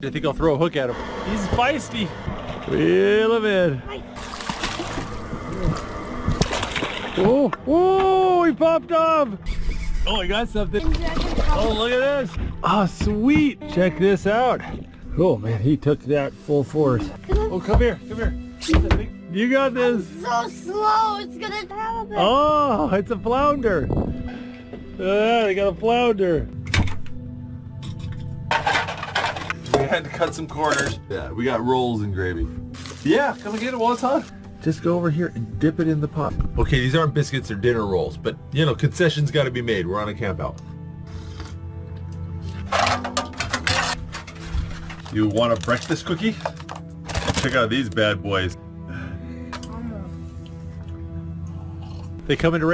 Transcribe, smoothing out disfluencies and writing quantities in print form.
I think I'll throw a hook at him. He's feisty. Reel him in. Oh, whoa, he popped off. Oh, I got something. Oh, look at this. Oh, sweet. Check this out. Oh, man, he took that full force. Oh, come here, come here. You got this. So slow, it's gonna happen. Oh, it's a flounder. I got a flounder. We had to cut some corners. Yeah, we got rolls and gravy. Yeah, come and get it while it's hot. Just go over here and dip it in the pot. Okay, these aren't biscuits or dinner rolls, but you know, concessions got to be made. We're on a camp out. You want a breakfast cookie? Check out these bad boys. They come into range.